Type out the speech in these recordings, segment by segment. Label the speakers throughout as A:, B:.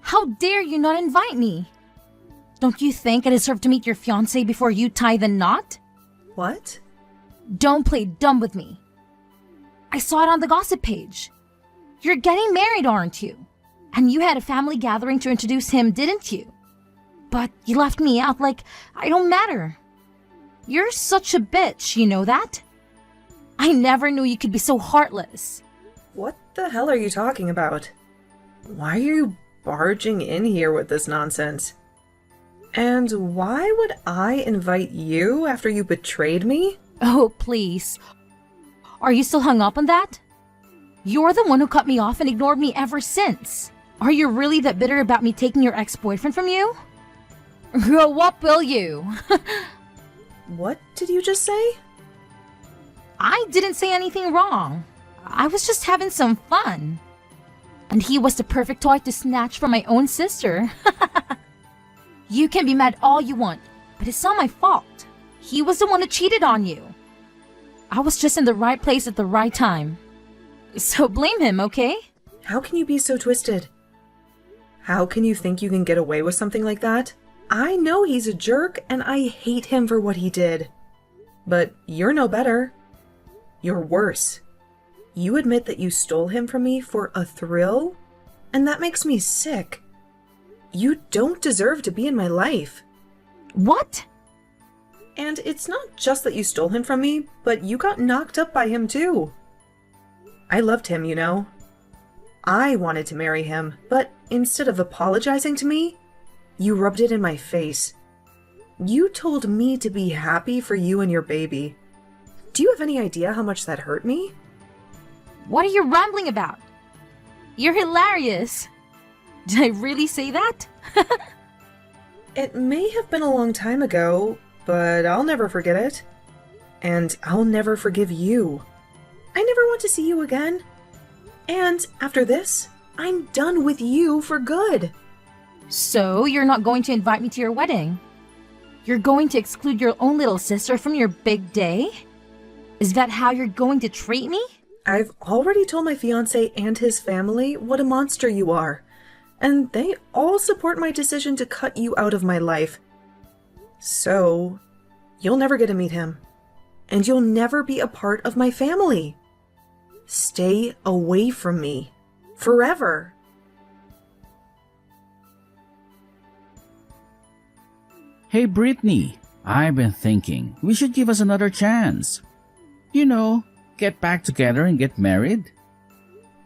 A: How dare you not invite me? Don't you think I deserve to meet your fiancé before you tie the knot?
B: What?
A: Don't play dumb with me. I saw it on the gossip page. You're getting married, aren't you? And you had a family gathering to introduce him, didn't you? But you left me out like I don't matter. You're such a bitch, you know that? I never knew you could be so heartless.
B: What the hell are you talking about? Why are you barging in here with this nonsense? And why would I invite you after you betrayed me?
A: Oh, please. Are you still hung up on that? You're the one who cut me off and ignored me ever since. Are you really that bitter about me taking your ex-boyfriend from you? Grow up, will you?
B: What did you just say?
A: I didn't say anything wrong. I was just having some fun. And he was the perfect toy to snatch from my own sister. You can be mad all you want, but it's not my fault. He was the one who cheated on you. I was just in the right place at the right time. So blame him, okay?
B: How can you be so twisted? How can you think you can get away with something like that? I know he's a jerk, and I hate him for what he did. But you're no better. You're worse. You admit that you stole him from me for a thrill? And that makes me sick. You don't deserve to be in my life.
A: What?
B: And it's not just that you stole him from me, but you got knocked up by him too. I loved him, you know. I wanted to marry him, but instead of apologizing to me, you rubbed it in my face. You told me to be happy for you and your baby. Do you have any idea how much that hurt me?
A: What are you rambling about? You're hilarious. Did I really say that?
B: It may have been a long time ago, but I'll never forget it. And I'll never forgive you. I never want to see you again. And after this, I'm done with you for good.
A: So you're not going to invite me to your wedding? You're going to exclude your own little sister from your big day? Is that how you're going to treat me?
B: I've already told my fiancé and his family what a monster you are. And they all support my decision to cut you out of my life. So, you'll never get to meet him. And you'll never be a part of my family. Stay away from me. Forever.
C: Hey Brittany, I've been thinking we should give us another chance. You know, get back together and get married.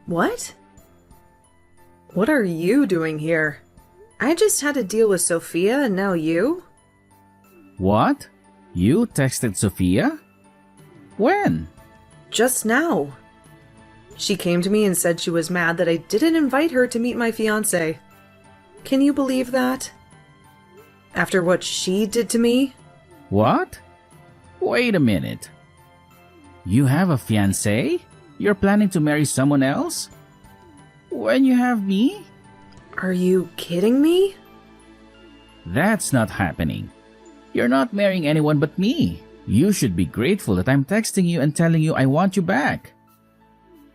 B: What? What are you doing here? I just had to deal with Sophia and now you?
C: What? You texted Sophia? When?
B: Just now. She came to me and said she was mad that I didn't invite her to meet my fiancé. Can you believe that? After what she did to me?
C: What? Wait a minute. You have a fiancé? You're planning to marry someone else? When you have me?
B: Are you kidding me?
C: That's not happening. You're not marrying anyone but me. You should be grateful that I'm texting you and telling you I want you back.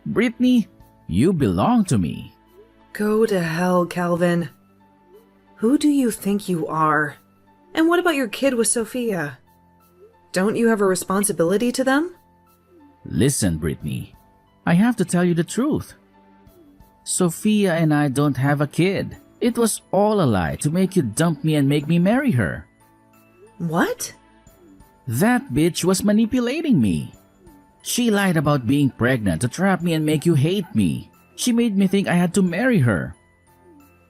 C: Brittany, you belong to me.
B: Go to hell, Calvin. Who do you think you are? And what about your kid with Sophia? Don't you have a responsibility to them?
C: Listen, Brittany, I have to tell you the truth. Sophia and I don't have a kid. It was all a lie to make you dump me and make me marry her.
B: What?
C: That bitch was manipulating me. She lied about being pregnant to trap me and make you hate me. She made me think I had to marry her.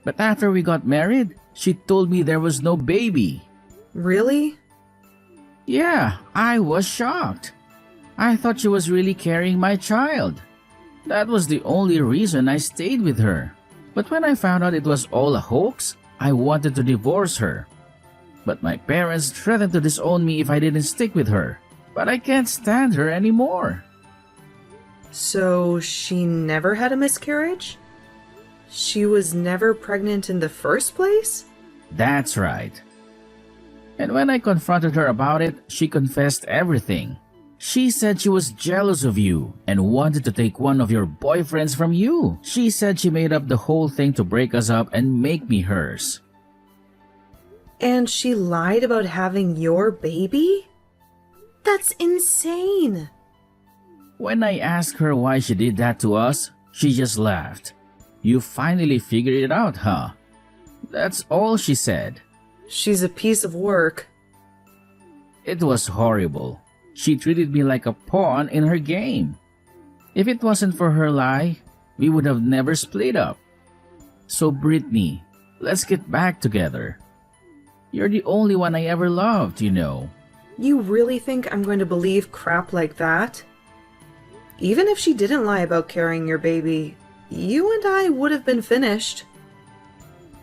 C: But after we got married, she told me there was no baby.
B: Really?
C: Yeah, I was shocked. I thought she was really carrying my child. That was the only reason I stayed with her. But when I found out it was all a hoax, I wanted to divorce her. But my parents threatened to disown me if I didn't stick with her. But I can't stand her anymore.
B: So she never had a miscarriage? She was never pregnant in the first place?
C: That's right. And when I confronted her about it, she confessed everything. She said she was jealous of you and wanted to take one of your boyfriends from you. She said she made up the whole thing to break us up and make me hers.
B: And she lied about having your baby? That's insane.
C: When I asked her why she did that to us, she just laughed. You finally figured it out, huh? That's all she said.
B: She's a piece of work.
C: It was horrible. She treated me like a pawn in her game. If it wasn't for her lie, we would have never split up. So Brittany, let's get back together. You're the only one I ever loved, you know.
B: You really think I'm going to believe crap like that? Even if she didn't lie about carrying your baby, you and I would have been finished.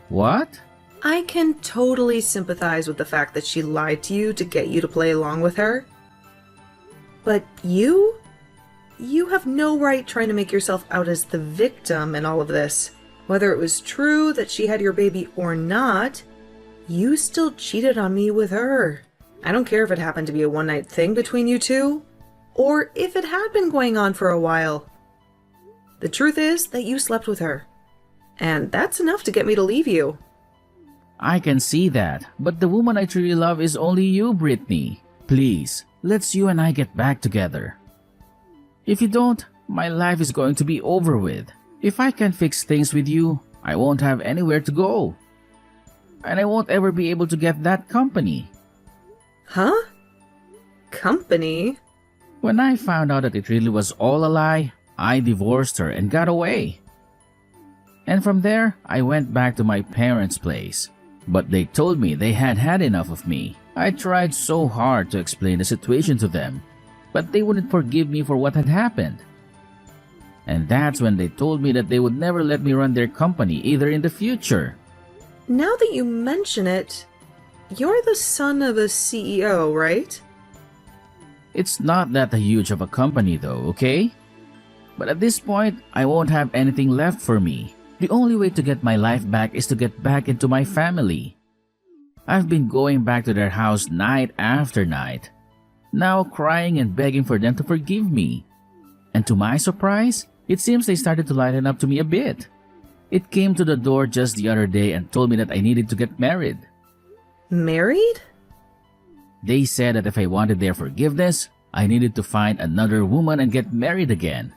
C: What?
B: I can totally sympathize with the fact that she lied to you to get you to play along with her. But you have no right trying to make yourself out as the victim in all of this. Whether it was true that she had your baby or not, you still cheated on me with her. I don't care if it happened to be a one-night thing between you two, or if it had been going on for a while. The truth is that you slept with her, and that's enough to get me to leave you.
C: I can see that, but the woman I truly love is only you, Brittany. Please, let's you and I get back together. If you don't, my life is going to be over with. If I can't fix things with you, I won't have anywhere to go. And I won't ever be able to get that company.
B: Huh? Company?
C: When I found out that it really was all a lie, I divorced her and got away. And from there, I went back to my parents' place. But they told me they had had enough of me. I tried so hard to explain the situation to them, but they wouldn't forgive me for what had happened. And that's when they told me that they would never let me run their company either in the future.
B: Now that you mention it, you're the son of a CEO, right?
C: It's not that huge of a company though, okay? But at this point, I won't have anything left for me. The only way to get my life back is to get back into my family. I've been going back to their house night after night, now crying and begging for them to forgive me. And to my surprise, it seems they started to lighten up to me a bit. It came to the door just the other day and told me that I needed to get married.
B: Married?
C: They said that if I wanted their forgiveness, I needed to find another woman and get married again.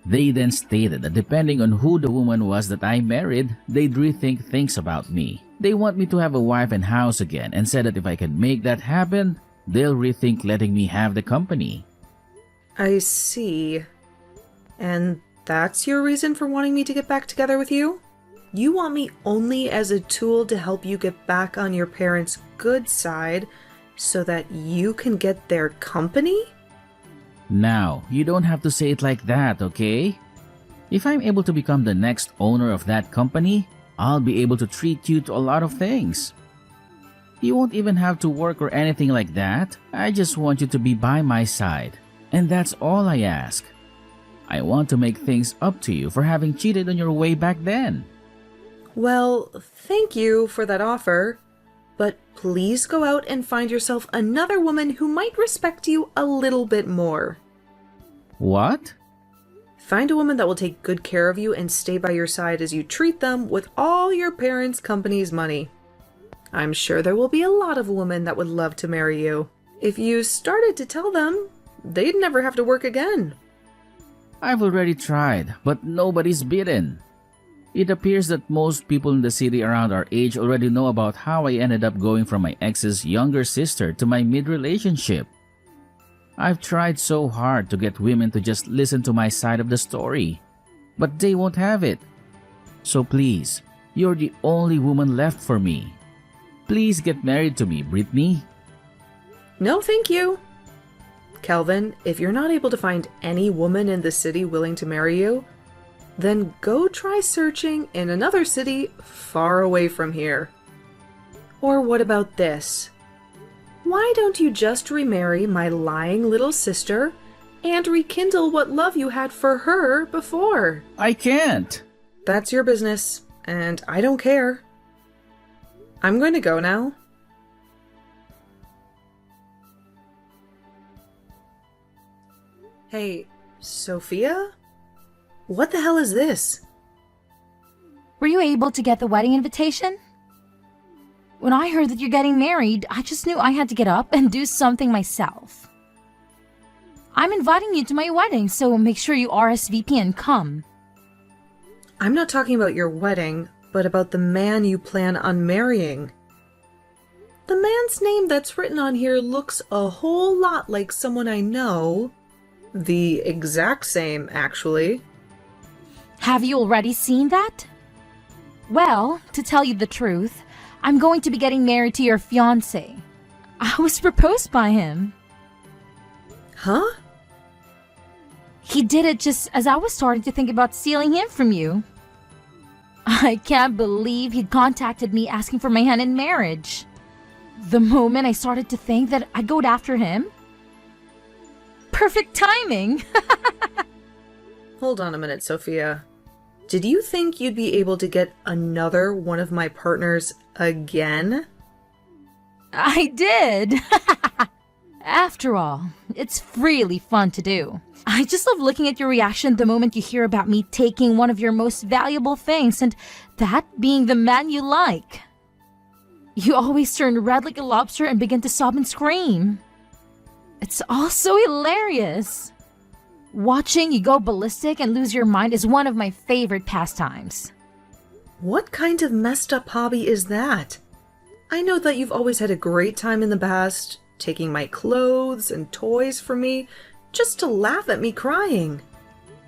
C: They then stated that depending on who the woman was that I married, they'd rethink things about me. They want me to have a wife and house again and said that if I can make that happen, they'll rethink letting me have the company.
B: I see. And that's your reason for wanting me to get back together with you? You want me only as a tool to help you get back on your parents' good side so that you can get their company?
C: Now, you don't have to say it like that, okay? If I'm able to become the next owner of that company, I'll be able to treat you to a lot of things. You won't even have to work or anything like that. I just want you to be by my side. And that's all I ask. I want to make things up to you for having cheated on your way back then.
B: Well, thank you for that offer, but please go out and find yourself another woman who might respect you a little bit more.
C: What?
B: Find a woman that will take good care of you and stay by your side as you treat them with all your parents' company's money. I'm sure there will be a lot of women that would love to marry you. If you started to tell them, they'd never have to work again.
C: I've already tried, but nobody's bitten. It appears that most people in the city around our age already know about how I ended up going from my ex's younger sister to my mid-relationship. I've tried so hard to get women to just listen to my side of the story, but they won't have it. So please, you're the only woman left for me. Please get married to me, Brittany.
B: No, thank you. Kelvin, if you're not able to find any woman in the city willing to marry you, then go try searching in another city far away from here. Or what about this? Why don't you just remarry my lying little sister and rekindle what love you had for her before?
C: I can't.
B: That's your business, and I don't care. I'm going to go now. Hey, Sophia? What the hell is this?
A: Were you able to get the wedding invitation? When I heard that you're getting married, I just knew I had to get up and do something myself. I'm inviting you to my wedding, so make sure you RSVP and come.
B: I'm not talking about your wedding, but about the man you plan on marrying. The man's name that's written on here looks a whole lot like someone I know. The exact same, actually.
A: Have you already seen that? Well, to tell you the truth, I'm going to be getting married to your fiancé. I was proposed by him.
B: Huh?
A: He did it just as I was starting to think about stealing him from you. I can't believe he'd contacted me asking for my hand in marriage. The moment I started to think that I'd go after him. Perfect timing!
B: Hold on a minute, Sophia. Did you think you'd be able to get another one of my partners again?
A: I did! After all, it's really fun to do. I just love looking at your reaction the moment you hear about me taking one of your most valuable things, and that being the man you like. You always turn red like a lobster and begin to sob and scream. It's all so hilarious. Watching you go ballistic and lose your mind is one of my favorite pastimes.
B: What kind of messed up hobby is that? I know that you've always had a great time in the past, taking my clothes and toys from me just to laugh at me crying.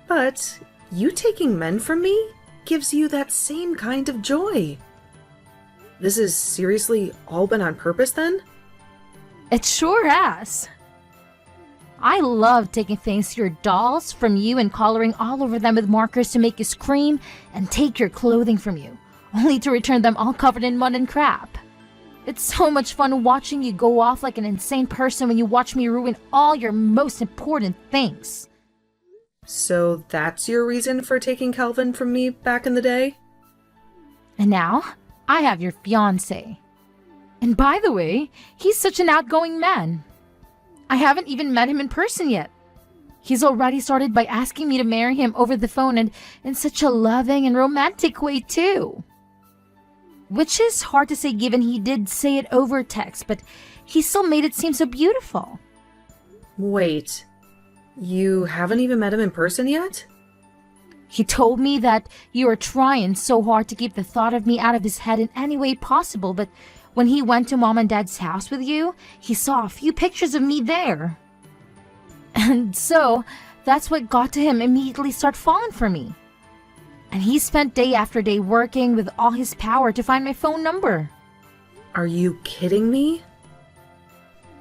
B: But you taking men from me gives you that same kind of joy. This has seriously all been on purpose then?
A: It sure has. I love taking things to your dolls from you and coloring all over them with markers to make you scream and take your clothing from you, only to return them all covered in mud and crap. It's so much fun watching you go off like an insane person when you watch me ruin all your most important things.
B: So that's your reason for taking Calvin from me back in the day?
A: And now, I have your fiancé. And by the way, he's such an outgoing man. I haven't even met him in person yet. He's already started by asking me to marry him over the phone, and in such a loving and romantic way too. Which is hard to say given he did say it over text, but he still made it seem so beautiful.
B: Wait, you haven't even met him in person yet?
A: He told me that you are trying so hard to keep the thought of me out of his head in any way possible, but when he went to Mom and Dad's house with you, he saw a few pictures of me there. And so, that's what got to him immediately start falling for me. And he spent day after day working with all his power to find my phone number.
B: Are you kidding me?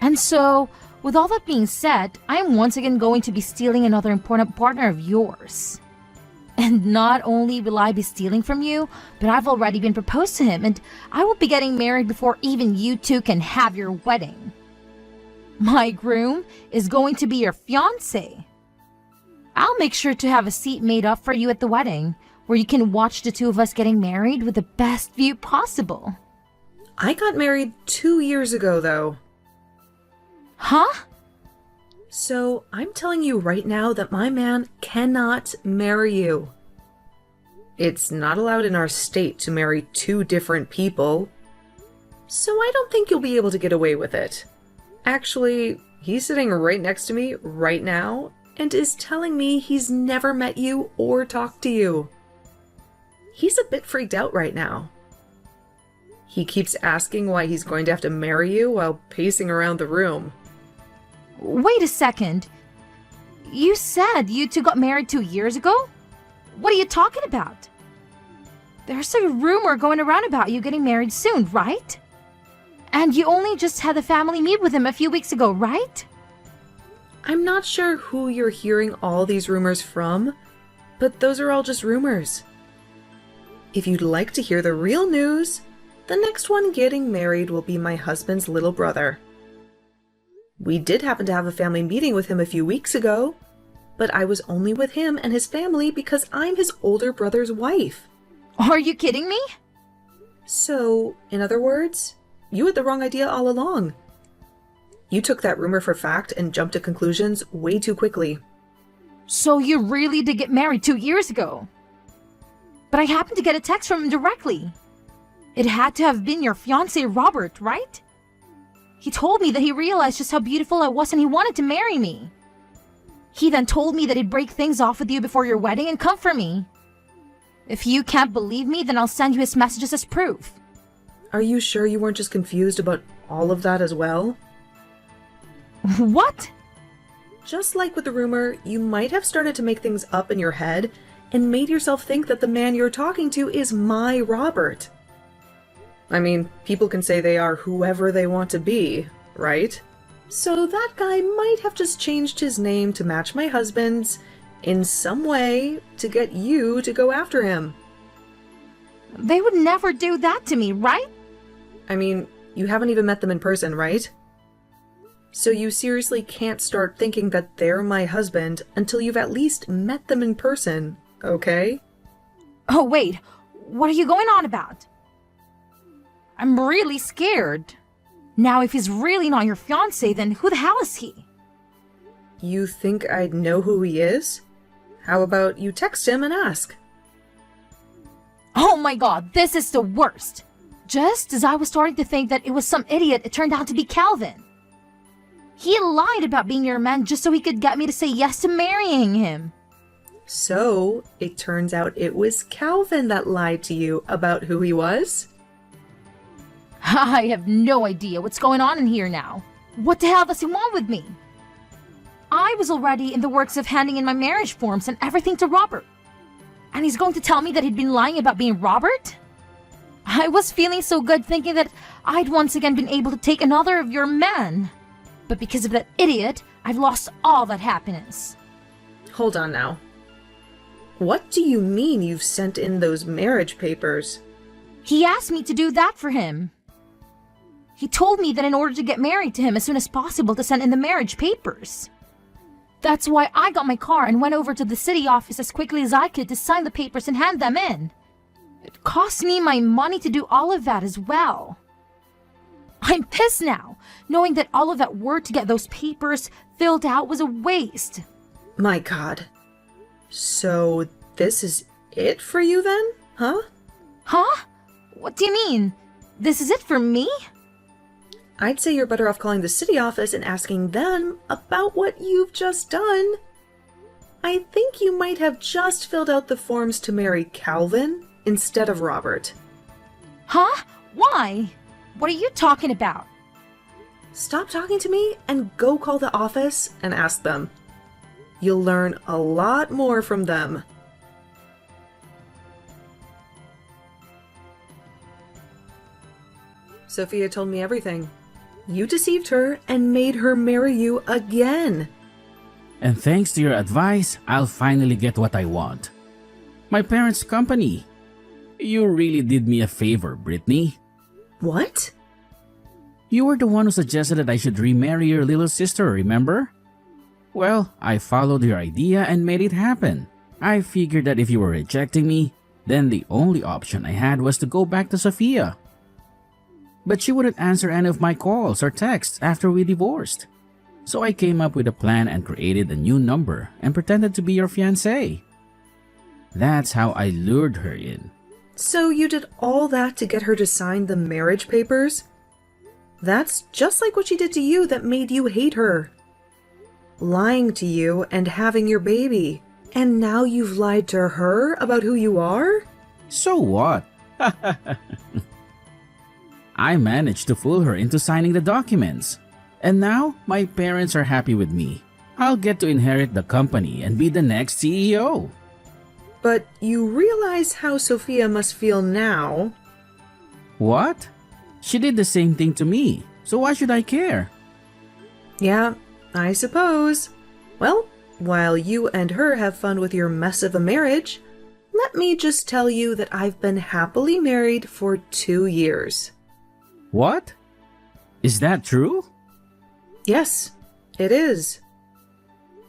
A: And so, with all that being said, I am once again going to be stealing another important partner of yours. And not only will I be stealing from you, but I've already been proposed to him, and I will be getting married before even you two can have your wedding. My groom is going to be your fiancé. I'll make sure to have a seat made up for you at the wedding, where you can watch the two of us getting married with the best view possible.
B: I got married 2 years ago, though.
A: Huh?
B: So, I'm telling you right now that my man cannot marry you. It's not allowed in our state to marry two different people. So I don't think you'll be able to get away with it. Actually, he's sitting right next to me right now and is telling me he's never met you or talked to you. He's a bit freaked out right now. He keeps asking why he's going to have to marry you while pacing around the room.
A: Wait a second. You said you two got married 2 years ago? What are you talking about? There's a rumor going around about you getting married soon, right? And you only just had the family meet with him a few weeks ago, right?
B: I'm not sure who you're hearing all these rumors from, but those are all just rumors. If you'd like to hear the real news, the next one getting married will be my husband's little brother. We did happen to have a family meeting with him a few weeks ago, but I was only with him and his family because I'm his older brother's wife.
A: Are you kidding me?
B: So, in other words, you had the wrong idea all along. You took that rumor for fact and jumped to conclusions way too quickly.
A: So you really did get married 2 years ago? But I happened to get a text from him directly. It had to have been your fiancé Robert, right? He told me that he realized just how beautiful I was and he wanted to marry me. He then told me that he'd break things off with you before your wedding and come for me. If you can't believe me, then I'll send you his messages as proof.
B: Are you sure you weren't just confused about all of that as well?
A: What?
B: Just like with the rumor, you might have started to make things up in your head and made yourself think that the man you're talking to is my Robert. I mean, people can say they are whoever they want to be, right? So that guy might have just changed his name to match my husband's in some way to get you to go after him.
A: They would never do that to me, right?
B: I mean, you haven't even met them in person, right? So you seriously can't start thinking that they're my husband until you've at least met them in person, okay?
A: Oh, wait. What are you going on about? I'm really scared. Now, if he's really not your fiancé, then who the hell is he?
B: You think I'd know who he is? How about you text him and ask?
A: Oh my god, this is the worst. Just as I was starting to think that it was some idiot, it turned out to be Calvin. He lied about being your man just so he could get me to say yes to marrying him.
B: So, it turns out it was Calvin that lied to you about who he was?
A: I have no idea what's going on in here now. What the hell does he want with me? I was already in the works of handing in my marriage forms and everything to Robert. And he's going to tell me that he'd been lying about being Robert? I was feeling so good thinking that I'd once again been able to take another of your men. But because of that idiot, I've lost all that happiness.
B: Hold on now. What do you mean you've sent in those marriage papers?
A: He asked me to do that for him. He told me that in order to get married to him as soon as possible to send in the marriage papers. That's why I got my car and went over to the city office as quickly as I could to sign the papers and hand them in. It cost me my money to do all of that as well. I'm pissed now, knowing that all of that work to get those papers filled out was a waste.
B: My god. So, this is it for you then? Huh?
A: Huh? What do you mean? This is it for me?
B: I'd say you're better off calling the city office and asking them about what you've just done. I think you might have just filled out the forms to marry Calvin instead of Robert.
A: Huh? Why? What are you talking about?
B: Stop talking to me and go call the office and ask them. You'll learn a lot more from them. Sophia told me everything. You deceived her and made her marry you again.
C: And thanks to your advice, I'll finally get what I want. My parents' company. You really did me a favor, Brittany.
B: What?
C: You were the one who suggested that I should remarry your little sister, remember? Well, I followed your idea and made it happen. I figured that if you were rejecting me, then the only option I had was to go back to Sophia. But she wouldn't answer any of my calls or texts after we divorced. So I came up with a plan and created a new number and pretended to be your fiancé. That's how I lured her in.
B: So you did all that to get her to sign the marriage papers? That's just like what she did to you that made you hate her. Lying to you and having your baby. And now you've lied to her about who you are?
C: So what? I managed to fool her into signing the documents. And now, my parents are happy with me. I'll get to inherit the company and be the next CEO.
B: But you realize how Sophia must feel now.
C: What? She did the same thing to me, so why should I care?
B: Yeah, I suppose. Well, while you and her have fun with your mess of a marriage, let me just tell you that I've been happily married for 2 years.
C: What? Is that true?
B: Yes, it is.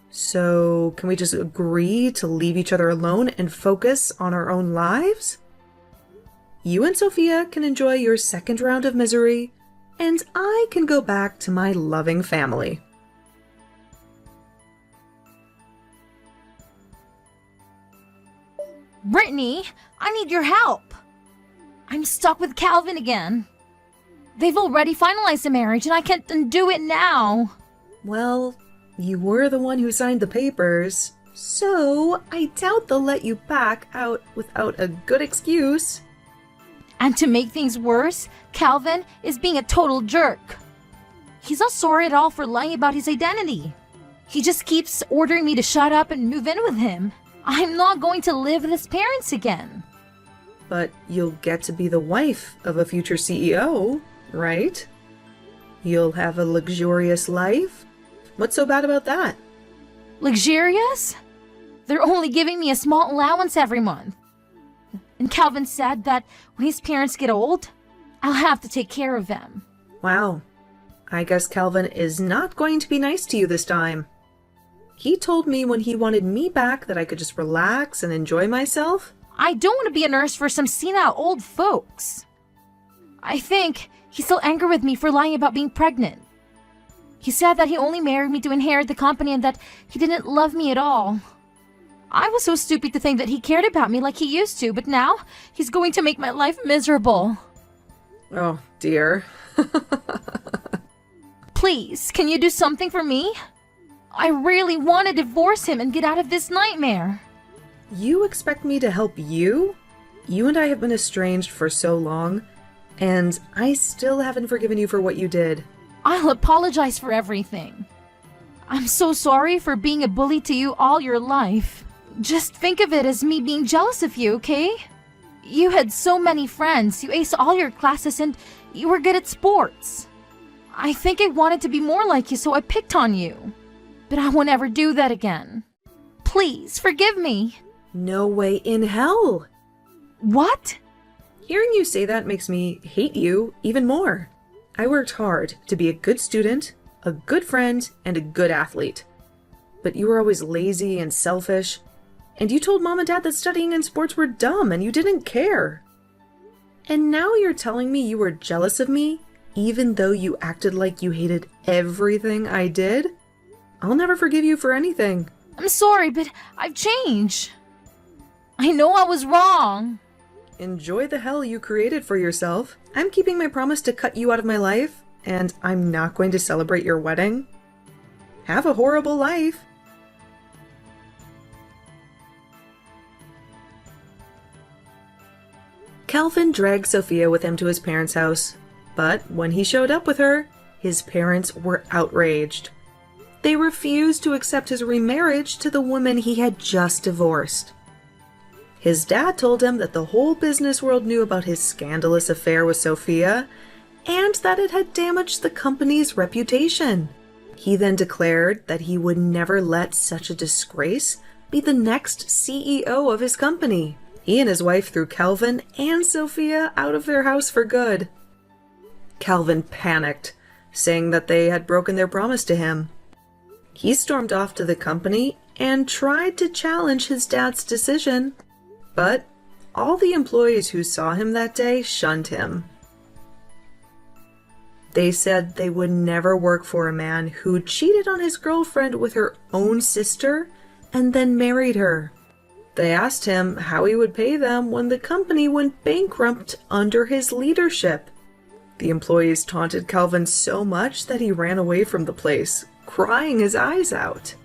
B: So, can we just agree to leave each other alone and focus on our own lives? You and Sophia can enjoy your second round of misery, and I can go back to my loving family.
A: Brittany, I need your help. I'm stuck with Calvin again. They've already finalized the marriage and I can't undo it now.
B: Well, you were the one who signed the papers, so I doubt they'll let you back out without a good excuse.
A: And to make things worse, Calvin is being a total jerk. He's not sorry at all for lying about his identity. He just keeps ordering me to shut up and move in with him. I'm not going to live with his parents again.
B: But you'll get to be the wife of a future CEO, right? You'll have a luxurious life. What's so bad about that?
A: Luxurious? They're only giving me a small allowance every month. And Calvin said that when his parents get old, I'll have to take care of them.
B: Wow. I guess Calvin is not going to be nice to you this time. He told me when he wanted me back that I could just relax and enjoy myself.
A: I don't want to be a nurse for some senile old folks. I think he's still angry with me for lying about being pregnant. He said that he only married me to inherit the company and that he didn't love me at all. I was so stupid to think that he cared about me like he used to, but now he's going to make my life miserable.
B: Oh, dear.
A: Please, can you do something for me? I really want to divorce him and get out of this nightmare.
B: You expect me to help you? You and I have been estranged for so long, and I still haven't forgiven you for what you did.
A: I'll apologize for everything. I'm so sorry for being a bully to you all your life. Just think of it as me being jealous of you, okay? You had so many friends, you aced all your classes, and you were good at sports. I think I wanted to be more like you, so I picked on you. But I won't ever do that again. Please, forgive me.
B: No way in hell.
A: What?
B: Hearing you say that makes me hate you even more. I worked hard to be a good student, a good friend, and a good athlete. But you were always lazy and selfish. And you told Mom and Dad that studying and sports were dumb and you didn't care. And now you're telling me you were jealous of me, even though you acted like you hated everything I did? I'll never forgive you for anything.
A: I'm sorry, but I've changed. I know I was wrong.
B: Enjoy the hell you created for yourself. I'm keeping my promise to cut you out of my life, and I'm not going to celebrate your wedding. Have a horrible life. Calvin dragged Sophia with him to his parents' house, but when he showed up with her, his parents were outraged. They refused to accept his remarriage to the woman he had just divorced. His dad told him that the whole business world knew about his scandalous affair with Sophia, and that it had damaged the company's reputation. He then declared that he would never let such a disgrace be the next CEO of his company. He and his wife threw Calvin and Sophia out of their house for good. Calvin panicked, saying that they had broken their promise to him. He stormed off to the company and tried to challenge his dad's decision, but all the employees who saw him that day shunned him. They said they would never work for a man who cheated on his girlfriend with her own sister and then married her. They asked him how he would pay them when the company went bankrupt under his leadership. The employees taunted Calvin so much that he ran away from the place, crying his eyes out.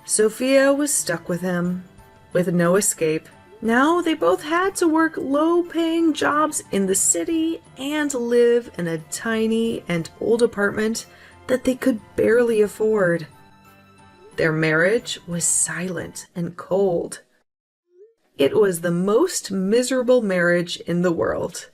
B: Sophia was stuck with him, with no escape. Now they both had to work low-paying jobs in the city and live in a tiny and old apartment that they could barely afford. Their marriage was silent and cold. It was the most miserable marriage in the world.